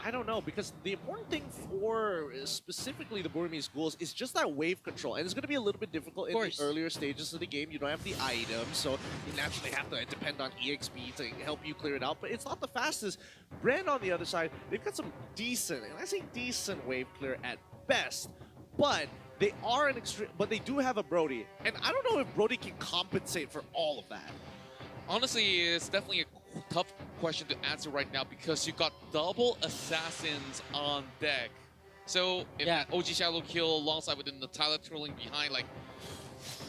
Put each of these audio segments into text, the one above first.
I don't know, because the important thing for specifically the Burmese Ghouls is just that wave control, and it's going to be a little bit difficult in the earlier stages of the game. You don't have the items, so you naturally have to depend on EXP to help you clear it out, but it's not the fastest. Bren, on the other side, they've got some decent, and I say decent wave clear at best, but they are an extreme, but they do have a Brody, and I don't know if Brody can compensate for all of that. Honestly, it's definitely a tough question to answer right now because you got double assassins on deck. So if OG Shadow kill alongside with the Tyler trailing behind, like,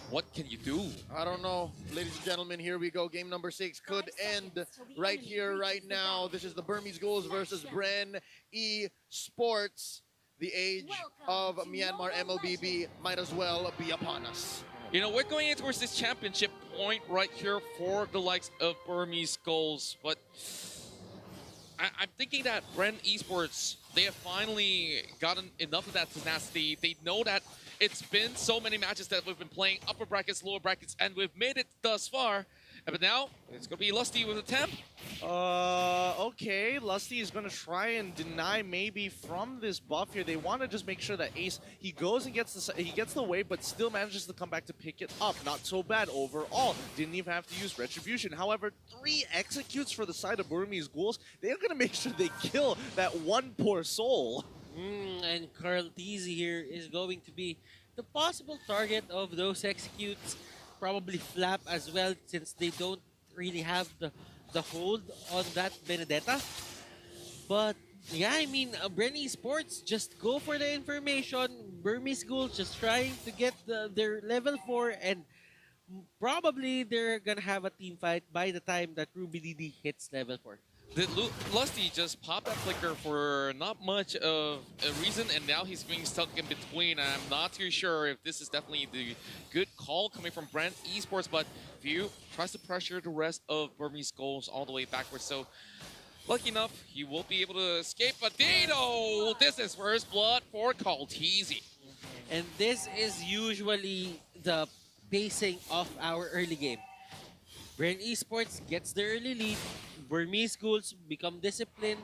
what can you do? I don't know. Ladies and gentlemen, here we go. Game number 6 could end right here, right now. This is the Burmese Ghouls versus Bren Esports. The age of Myanmar MLBB might as well be upon us. You know, we're going in towards this championship point right here for the likes of Burmese Ghouls, but I'm thinking that Bren Esports, they have finally gotten enough of that tenacity. They know that it's been so many matches that we've been playing upper brackets, lower brackets, and we've made it thus far. But now, it's going to be Lusty with a temp. Okay, Lusty is going to try and deny maybe from this buff here. They want to just make sure that Ace, he goes and gets the wave, but still manages to come back to pick it up. Not so bad overall. Didn't even have to use Retribution. However, 3 executes for the side of Burmese Ghouls. They're going to make sure they kill that one poor soul. And Carl Teasy here is going to be the possible target of those executes. Probably Flap as well, since they don't really have the hold on that Benedetta. But yeah, I mean, Bren Esports just go for the information. Burmese Ghouls just trying to get their level 4, and probably they're gonna have a team fight by the time that Ruby DD hits level 4. Did Lusty just pop that flicker for not much of a reason, and now he's being stuck in between. I'm not too sure if this is definitely the good call coming from Bren Esports, but View tries to pressure the rest of Burmese Ghouls all the way backwards. So, lucky enough, he will be able to escape. But Dino, this is first blood for Kaltizi. And this is usually the pacing of our early game. Bren Esports gets the early lead. Burmese Ghouls become disciplined.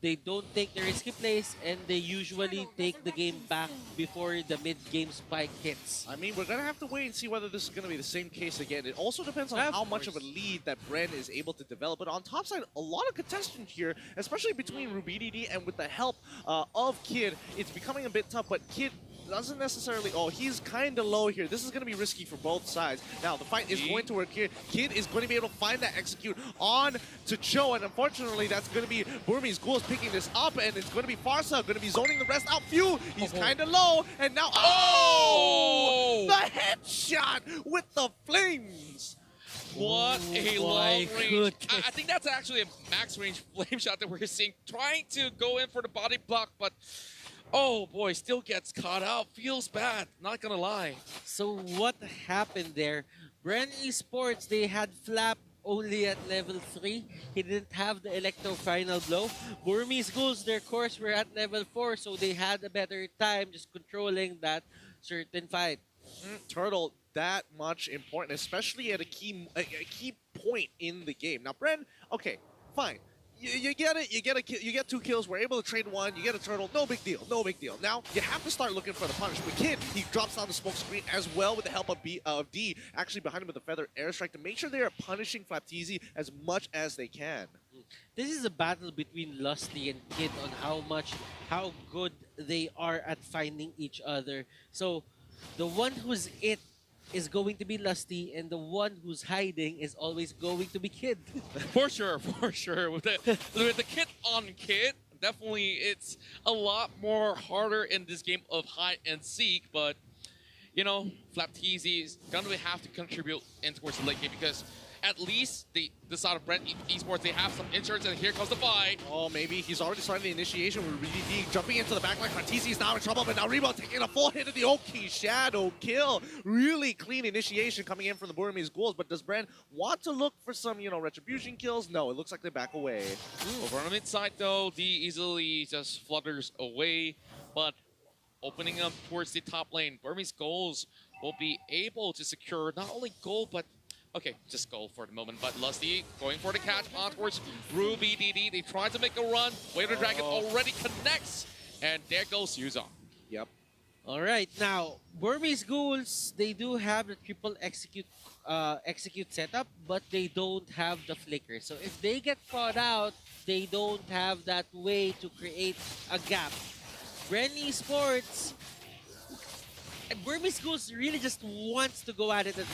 They don't take the risky plays, and they usually take the game back before the mid-game spike hits. I mean, we're going to have to wait and see whether this is going to be the same case again. It also depends on how much of a lead that Bren is able to develop. But on top side, a lot of contention here, especially between Ruby DD and with the help of Kid. It's becoming a bit tough, but Kid doesn't necessarily... Oh, he's kind of low here. This is going to be risky for both sides. Now, the fight is going to work here. Kid is going to be able to find that execute on to Cho, and unfortunately, that's going to be Burmese Ghouls picking this up, and it's going to be Farsa going to be zoning the rest out. Phew! He's kind of low, and now... Oh! The headshot with the flames! What a long range. I think that's actually a max range flame shot that we're seeing. Trying to go in for the body block, but... Oh boy, still gets caught out. Feels bad, not gonna lie. So what happened there? Bren Esports, they had Flap only at level 3. He didn't have the Electro Final Blow. Burmese Ghouls, their course were at level 4, so they had a better time just controlling that certain fight. Turtle, that much important, especially at a key point in the game. Now, Bren, okay, fine. You get it. You get 2 kills. We're able to trade 1. You get a turtle. No big deal. No big deal. Now you have to start looking for the punish. But Kid, he drops down the smoke screen as well with the help of D, actually behind him with the feather airstrike to make sure they are punishing Flapteezy as much as they can. This is a battle between Lusty and Kid on how good they are at finding each other. So the one who's it is going to be Lusty, and the one who's hiding is always going to be Kid. For sure, for sure. With the Kid on Kid, definitely it's a lot more harder in this game of hide and seek, but you know, Flapteezy is gonna have to contribute in towards the late game because at least the side of Bren Esports, they have some insurance, and here comes the fight. Oh, maybe he's already started the initiation with RD jumping into the backline. Flapteezy is now in trouble, but now Rebo taking a full hit of the Oki Shadow kill. Really clean initiation coming in from the Burmese Ghouls, but does Bren want to look for some, retribution kills? No, it looks like they back away. Over on the mid side, though, D easily just flutters away, but opening up towards the top lane, Burmese Ghouls will be able to secure not only gold, but Okay, just go for the moment. But Lusty going for the catch on towards Ruby DD. They try to make a run. Waiter Dragon already connects. And there goes Yuzong. Yep. All right, now Burmese Ghouls, they do have the triple execute setup, but they don't have the flicker. So if they get caught out, they don't have that way to create a gap. Bren Esports, Burmese Ghouls really just wants to go at it at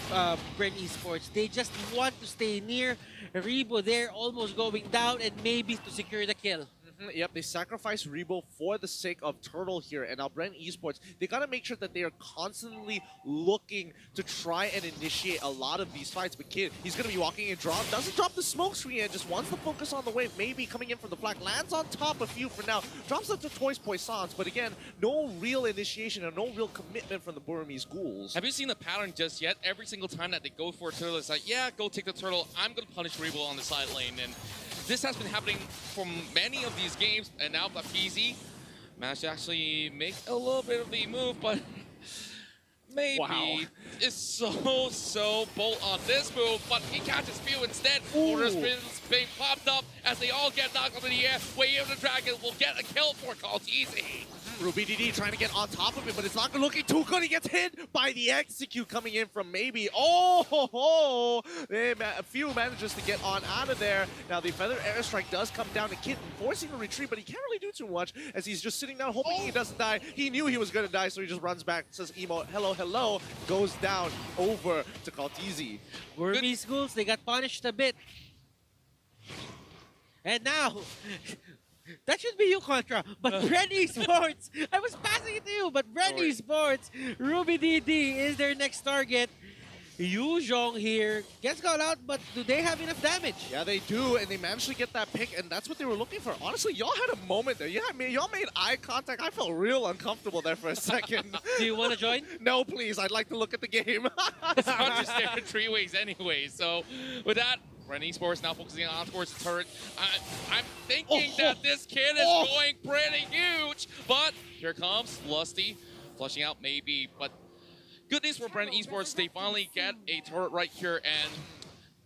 Bren Esports. They just want to stay near Rebo there, almost going down, and maybe to secure the kill. Yep, they sacrifice Rebo for the sake of Turtle here. And now Bren Esports, they got to make sure that they are constantly looking to try and initiate a lot of these fights. But Kid, he's going to be walking and doesn't drop the smoke screen and just wants to focus on the wave. Maybe coming in from the flag, lands on top a few for now. Drops up to Toys Poissons, but again, no real initiation and no real commitment from the Burmese Ghouls. Have you seen the pattern just yet? Every single time that they go for a turtle, it's like, yeah, go take the turtle. I'm going to punish Rebo on the side lane. And this has been happening for many of these games, and now Baptiste managed to actually make a little bit of the move, but maybe is so bold on this move, but he catches few instead. Order spins being popped up as they all get knocked up in the air. Way of the Dragon will get a kill for Kaltizi. Ruby DD trying to get on top of it, but it's not looking too good. He gets hit by the execute coming in from maybe. A few manages to get on out of there. Now the feather airstrike does come down to Kitten, forcing a retreat, but he can't really do too much as he's just sitting down hoping he doesn't die. He knew he was going to die, so he just runs back, says emo, hello, hello, goes down over to Kaltizi. Burmese Ghouls, they got punished a bit. And now, that should be you, Contra. But Bren Esports, I was passing it to you, but Bren Esports, Ruby DD is their next target. Yuzong here gets caught out, but do they have enough damage? Yeah, they do, and they managed to get that pick, and that's what they were looking for. Honestly, y'all had a moment there. Y'all made eye contact. I felt real uncomfortable there for a second. Do you want to join? No, please. I'd like to look at the game. It's not just there in 3 ways anyway. So with that, Bren Esports now focusing on towards the turret. I'm thinking that this kid is going pretty huge, but here comes Lusty, flushing out maybe, but good news for Bren Esports, they finally get a turret right here, and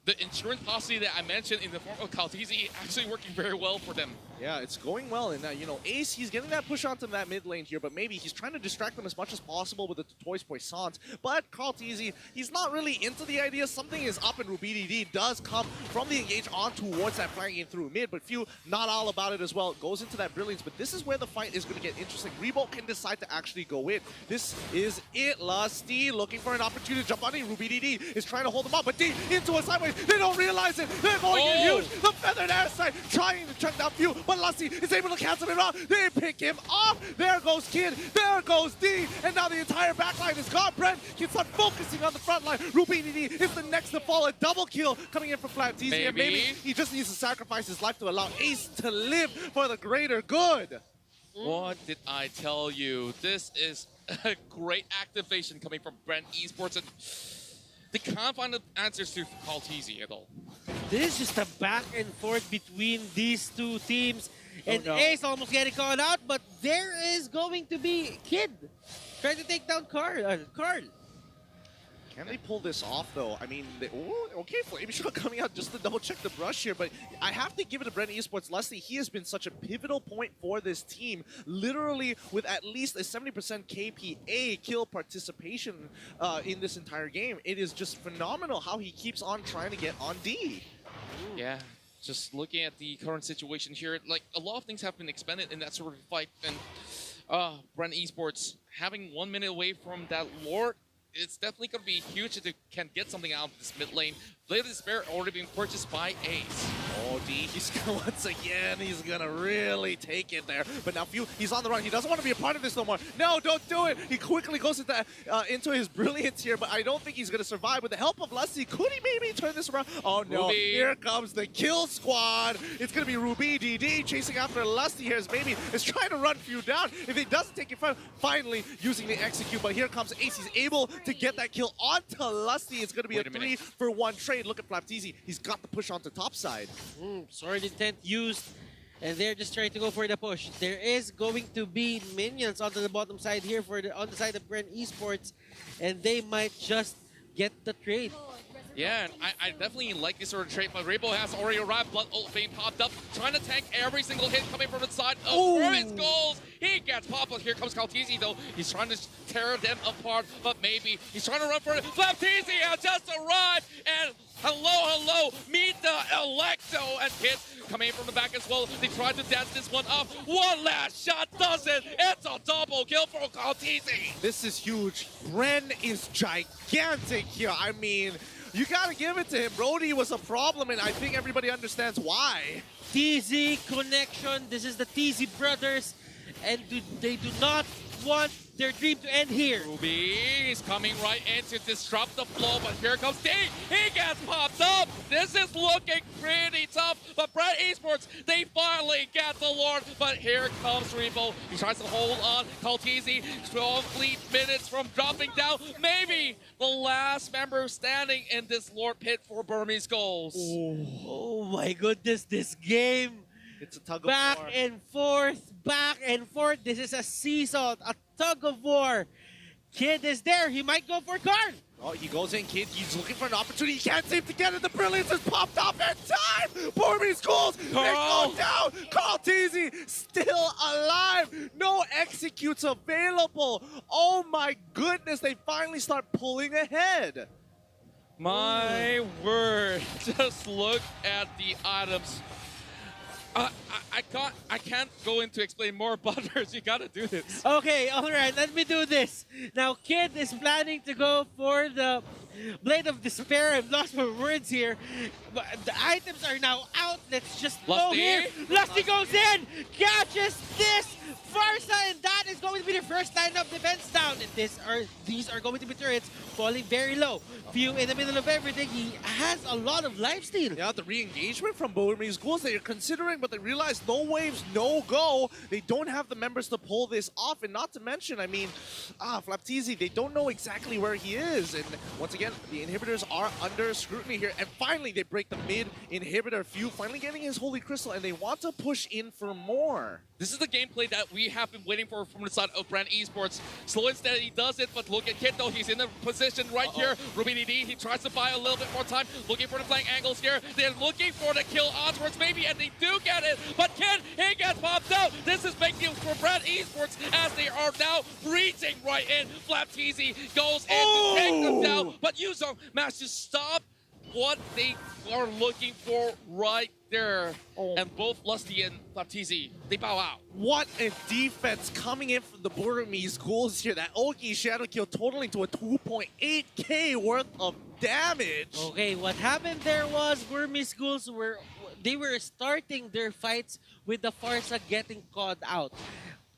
the insurance policy that I mentioned in the form of Kaltizi actually working very well for them. Yeah, it's going well, and you know, Ace, he's getting that push onto that mid lane here, but maybe he's trying to distract them as much as possible with the Toys Poissons. But Kaltizi, he's not really into the idea. Something is up, and Ruby DD does come from the engage on towards that flagging through mid, but few not all about it as well. Goes into that brilliance, but this is where the fight is going to get interesting. Rebo can decide to actually go in. This is it. Lusty looking for an opportunity to jump on it. Ruby DD is trying to hold him up, but D into a sideways. They don't realize it. They're going in huge. The feathered airside trying to check down few, but Lusty is able to cancel him out. They pick him off. There goes Kid. There goes D. And now the entire backline is gone. Bren can start focusing on the front line. Ruby DD is the next to fall. A double kill coming in from Flapteasy. And maybe he just needs to sacrifice his life to allow Ace to live for the greater good. What did I tell you? This is a great activation coming from Bren Esports, and they can't find the answers to Kaltizi at all. This is just a back and forth between these two teams. And Ace almost getting caught out, but there is going to be Kid trying to take down Carl. Can they pull this off, though? I mean, okay, Flameshot coming out just to double-check the brush here, but I have to give it to Bren Esports. Leslie, he has been such a pivotal point for this team, literally with at least a 70% KPA kill participation in this entire game. It is just phenomenal how he keeps on trying to get on D. Yeah, just looking at the current situation here, like, a lot of things have been expended in that sort of fight, and Bren Esports having 1 minute away from that Lord, it's definitely going to be huge if they can get something out of this mid lane. Blade of Despair already being purchased by Ace. Oh, D, he's once again, he's gonna really take it there. But now he's on the run. He doesn't want to be a part of this no more. No, don't do it. He quickly goes into his brilliance here, but I don't think he's gonna survive. With the help of Lusty, could he maybe turn this around? Oh no, Ruby. Here comes the kill squad. It's gonna be Ruby DD chasing after Lusty here as maybe is trying to run few down. If he doesn't take it finally using the execute, but here comes Ace. He's able to get that kill onto Lusty. It's gonna be a 3-for-1 trade. Look at Flapteasy. He's got the push onto top side. Sword intent used, and they're just trying to go for the push. There is going to be minions onto the bottom side here on the side of Bren Esports, and they might just get the trade. Yeah, and I definitely like this sort of trait, but Rainbow has already arrived. Blood ult being popped up, trying to tank every single hit coming from the side of Burmese Ghouls. He gets popped, but here comes Kaltizi, though. He's trying to tear them apart, but maybe he's trying to run for it. Flaptizi has just arrived, and hello, meet the Electo, and Kid coming in from the back as well. They tried to dance this one up. One last shot does it. It's a double kill for Kaltizi. This is huge. Bren is gigantic here. I mean, you gotta give it to him. Brody was a problem, and I think everybody understands why. TZ connection. This is the TZ brothers, and they do not want their dream to end here. Ruby is coming right in to disrupt the flow, but here comes D. He gets popped up. This is looking pretty tough, but Bren Esports, they finally get the Lord, but here comes Rebo. He tries to hold on. Kaltizi, 12 minutes from dropping down. Maybe the last member standing in this Lord pit for Burmese Ghouls. Oh my goodness, this game. It's a tug of Back war. and forth, back and forth. This is a seesaw, a tug of war. Kid is there. He might go for Karn. Oh, he goes in, Kid. He's looking for an opportunity. He can't seem to get it. The brilliance has popped up in time. Burmese Ghouls, they go down. Carl Teasy still alive. No executes available. Oh my goodness, they finally start pulling ahead. My word, just look at the items. I can't go into explain more, Butters. You gotta do this. Okay, all right, let me do this. Now, Kid is planning to go for the Blade of Despair. I've lost my words here. But the items are now out. Let's just go Lusty? here. Lusty goes in, catches this Farsa, and that is going to be the first line of defense down. And these are going to be turrets falling very low. Few in the middle of everything. He has a lot of lifesteal. Yeah, the re-engagement from Burmese Ghouls they are considering, but they realize no waves, no go. They don't have the members to pull this off, and not to mention, I mean, Flaptizi, they don't know exactly where he is. And once again, the inhibitors are under scrutiny here, and finally they break the mid inhibitor. Few finally getting his Holy Crystal, and they want to push in for more. This is the gameplay that we have been waiting for from the side of Bren Esports. Slow and steady, he does it, but look at Kid though. He's in the position right here. Ruby DD, he tries to buy a little bit more time, looking for the flank angles here. They're looking for the kill onwards maybe, and they do get it. But Kid, he gets popped out. This is big deal for Bren Esports as they are now reaching right in. Flaptizi goes in to take them down, but Yuzong managed to stop what they are looking for right there. And both Lusty and Flaptizi, they bow out. What a defense coming in from the Burmese Ghouls here. That Oki Shadow Kill totaling to a 2.8k worth of damage. Okay, what happened there was Burmese Ghouls were starting their fights with the Farsa getting caught out.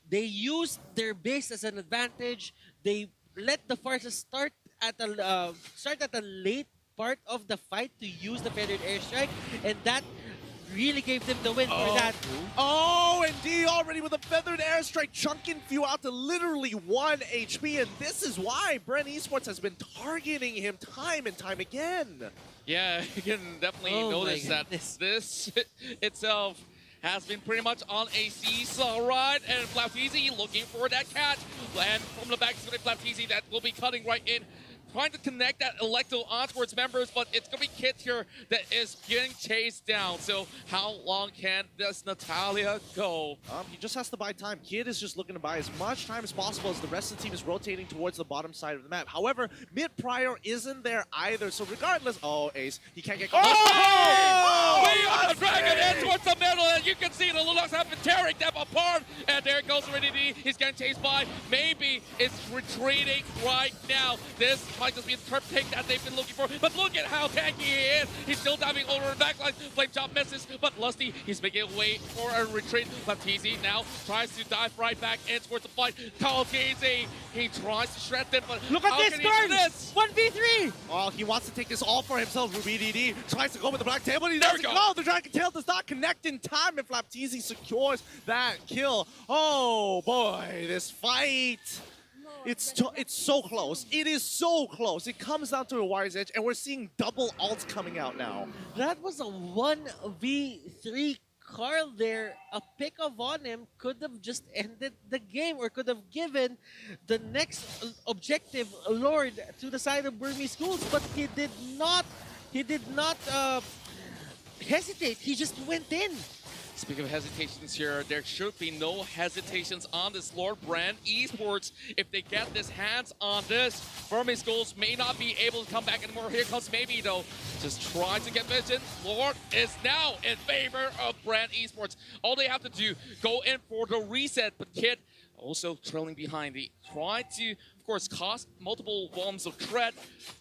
They used their base as an advantage. They let the Farsa start at a late part of the fight to use the feathered airstrike, and that really gave them the win for that. Oh, and D already with a feathered airstrike chunking Few out to literally 1 HP, and this is why Bren Esports has been targeting him time and time again. Yeah, you can definitely notice that this itself has been pretty much on a seesaw ride, and Flaptizi looking for that catch. And from the back, it's going to be Flaptizi that will be cutting right in, trying to connect that Electo onwards members, but it's going to be Kit here that is getting chased down. So how long can this Natalia go? He just has to buy time. Kid is just looking to buy as much time as possible as the rest of the team is rotating towards the bottom side of the map. However, mid-prior isn't there either, so regardless... Oh, Ace, he can't get caught. We are the dragon in towards the middle, and you can see the Lunox have been tearing them apart. And there goes Ridity. He's getting chased by. Maybe it's retreating right now. This might just be the turf pick that they've been looking for. But look at how tanky he is. He's still diving over the backline. Flame Chop misses, but Lusty, he's making a way for a retreat. Flaptizi now tries to dive right back in towards the fight. Kaltizi, he tries to shred them, but look at this card! 1v3! Oh, he wants to take this all for himself. Ruby DD tries to go with the black tail, but he doesn't go. The Dragon Tail does not connect in time, and Flaptizi secures that kill. Oh boy, this fight. It's so close. It is so close. It comes down to a wire's edge, and we're seeing double ults coming out now. That was a 1v3 Carl there, a pick of on him could have just ended the game or could have given the next objective Lord to the side of Burmese Ghouls, but he did not. He did not hesitate. He just went in. Speaking of hesitations here, there should be no hesitations on this Lord. Bren Esports, if they get this hands on this, Burmese Ghouls may not be able to come back anymore. Here comes Maybe though. Just try to get vision. Lord is now in favor of Bren Esports. All they have to do, go in for the reset, but Kid also trailing behind. They try to, of course, cost multiple bombs of threat,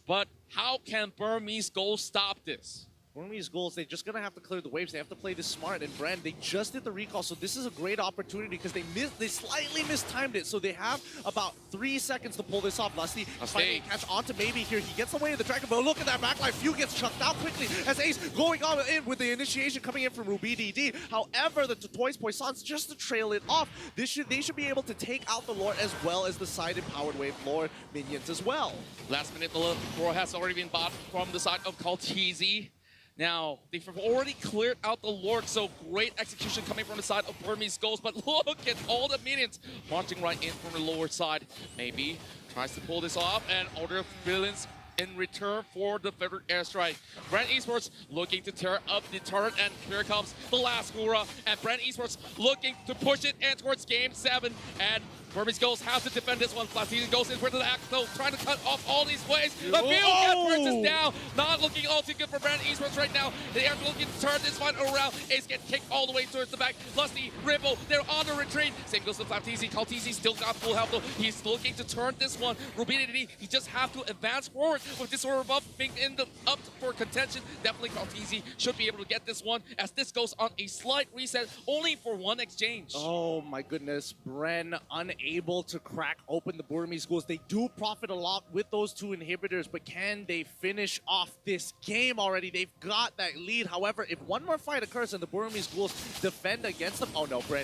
but how can Burmese Ghouls stop this? Burmese Ghouls, they're just going to have to clear the waves. They have to play this smart. And Bren, they just did the recall, so this is a great opportunity because they slightly mistimed it. So they have about 3 seconds to pull this off. Lusty finally catch onto Maybe here. He gets away in the dragon, but look at that backline. Few gets chucked out quickly as Ace going on in with the initiation coming in from Rubididi. However, the Toys Poissons, just to trail it off, they should be able to take out the Lord as well as the side empowered wave Lord minions as well. Last minute, the throw has already been bought from the side of Kaltizi. Now, they've already cleared out the Lord, so great execution coming from the side of Burmese Ghouls, but look at all the minions marching right in from the lower side. Maybe tries to pull this off, and Order of Villains in return for the feathered airstrike. Bren Esports looking to tear up the turret, and here comes the last Gura, and Bren Esports looking to push it in towards Game 7, and Burmese Ghouls have to defend this one. Platini goes in for the act, though, trying to cut off all these waves. The field get versus down. Not looking all too good for Bren Esports right now. They are looking to turn this fight around. Ace get kicked all the way towards the back. Lusty, Ripple, they're on the retreat. Same goes to Platini. Kaltizi still got full health, though. He's looking to turn this one. Rubididi, he just have to advance forward with this order buff being in the up for contention. Definitely Kaltizi should be able to get this one as this goes on a slight reset, only for one exchange. Oh my goodness, Bren unable to crack open the Burmese Ghouls. They do profit a lot with those two inhibitors, but can they finish off this game already? They've got that lead. However, if one more fight occurs and the Burmese Ghouls defend against them, oh no, Bren,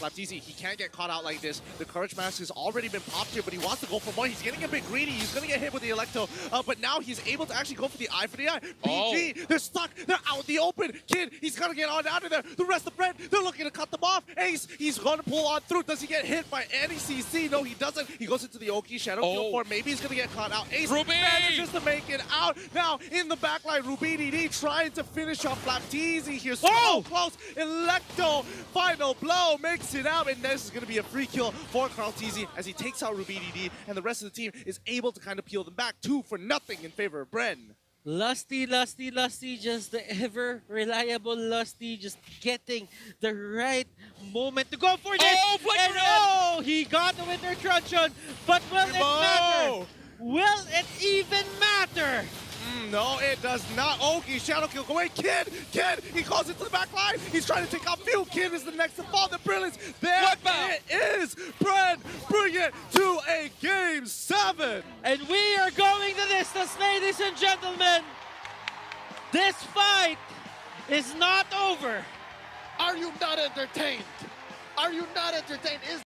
Baptiste, he can't get caught out like this. The Courage Mask has already been popped here, but he wants to go for more. He's getting a bit greedy. He's going to get hit with the Electo, but now he's able to actually go for the eye for the eye. BG, they're stuck. They're out in the open. Kid, he's going to get on out of there. The rest of Bren, they're looking to cut them off. Ace, he's going to pull on through. Does he get hit by any CC? No, he doesn't. He goes into the Oki Shadow Field form. Maybe he's going to get caught out. Ace manages to make it out. Now, in the backline, Rubididi trying to finish off Baptiste here. So close. Electo, final blow, makes it out. And this is going to be a free kill for Karltizi as he takes out Rubididi. And the rest of the team is able to kind of peel them back 2-0 in favor of Bren. Lusty, just the ever reliable Lusty, just getting the right moment to go for this. And he got the Winter Truncheon, but will it matter? Will it even matter? No, it does not. Oki, Shadow Kill, go away. Kid, he calls it to the back line. He's trying to take out Few. Kid is the next to fall. The brilliance. There it is. Bren bring it to a Game 7. And we are going to distance, ladies and gentlemen. This fight is not over. Are you not entertained? Are you not entertained?